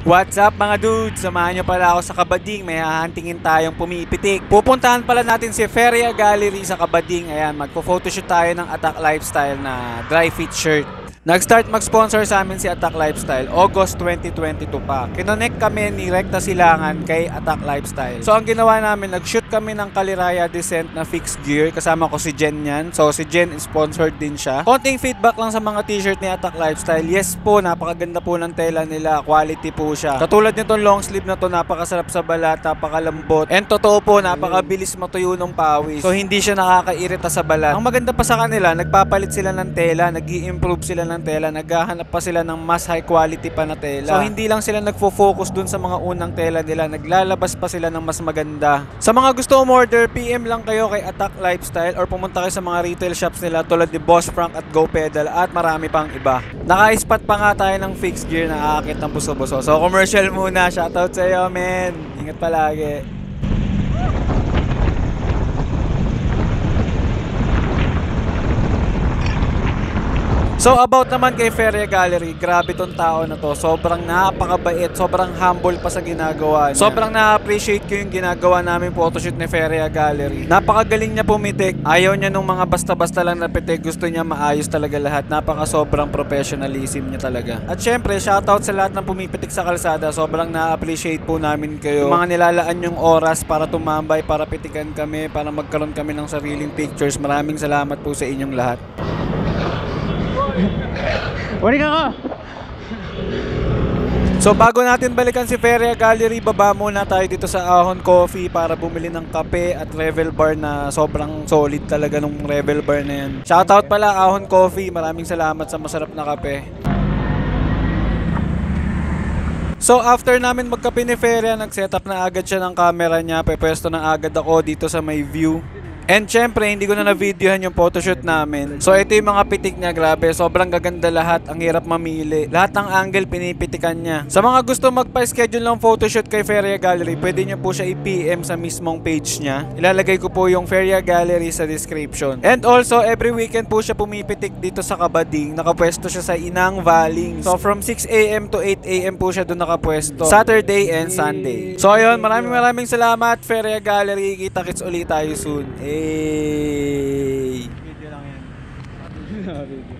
What's up mga dudes? Samahan nyo pala ako sa Kabading. May hahantingin tayong pumipitik. Pupuntahan pala natin si Feria Gallery sa Kabading. Ayan, magpo-photoshoot tayo ng Attack Lifestyle na dry fit shirt. Nag-start mag-sponsor sa amin si Attack Lifestyle August 2022 pa. Kinonect kami ni Recta Silangan kay Attack Lifestyle. So ang ginawa namin, nag-shoot kami ng Kaliraya Descent na fixed gear. Kasama ko si Jen yan. So si Jen sponsored din siya. Konting feedback lang sa mga t-shirt ni Attack Lifestyle. Yes po, napakaganda po ng tela nila. Quality po siya. Katulad nitong long sleeve na to, napakasarap sa balat, napakalambot. And totoo po, napakabilis matuyo ng pawis. So hindi siya nakakairita sa balat. Ang maganda pa sa kanila, nagpapalit sila ng tela, nag-i-improve sila ng tela, naghahanap pa sila ng mas high quality pa na tela. So hindi lang sila nagfo-focus dun sa mga unang tela nila, naglalabas pa sila ng mas maganda. Sa mga gusto umorder, PM lang kayo kay Attack Lifestyle or pumunta kayo sa mga retail shops nila tulad ni Boss Frank at Go Pedal at marami pang iba. Naka-spot pa nga tayo ng fixed gear na aakit ng buso-buso. So commercial muna, shoutout sa iyo men. Ingat palagi. So about naman kay Feria Gallery, grabe tong tao na to. Sobrang napakabait, sobrang humble pa sa ginagawa niya. Sobrang na-appreciate ko yung ginagawa namin photoshoot ni Feria Gallery. Napakagaling niya pumitik. Ayaw niya nung mga basta-basta lang na pitik. Gusto niya maayos talaga lahat. Sobrang professionalism niya talaga. At syempre, shoutout sa lahat ng pumipitik sa kalsada. Sobrang na-appreciate po namin kayo. Yung mga nilalaan yung oras para tumambay, para pitikan kami, para magkaroon kami ng sariling pictures. Maraming salamat po sa inyong lahat. Wari ka ko! So bago natin balikan si Feria Gallery, baba muna tayo dito sa Ahon Coffee para bumili ng kape at Revel Bar na sobrang solid talaga nung Revel Bar na yan. Shoutout pala Ahon Coffee, maraming salamat sa masarap na kape. So after namin magkape ni Feria, nag-setup na agad siya ng camera niya. Pwesto na agad ako dito sa may view. And syempre, hindi ko na na-videohan yung photoshoot namin. So ito yung mga pitik niya, grabe. Sobrang gaganda lahat, ang hirap mamili. Lahat ng angle pinipitikan niya. Sa mga gusto magpa-schedule ng photoshoot kay Feria Gallery, pwede niyo po siya i-PM sa mismong page niya. Ilalagay ko po yung Feria Gallery sa description. And also, every weekend po siya pumipitik dito sa Kabading. Nakapwesto siya sa Inang Valling. So from 6 AM to 8 AM po siya doon nakapwesto. Saturday and Sunday. So ayun, maraming salamat Feria Gallery. Kita-kits ulit tayo soon. Hey! Video lang yan.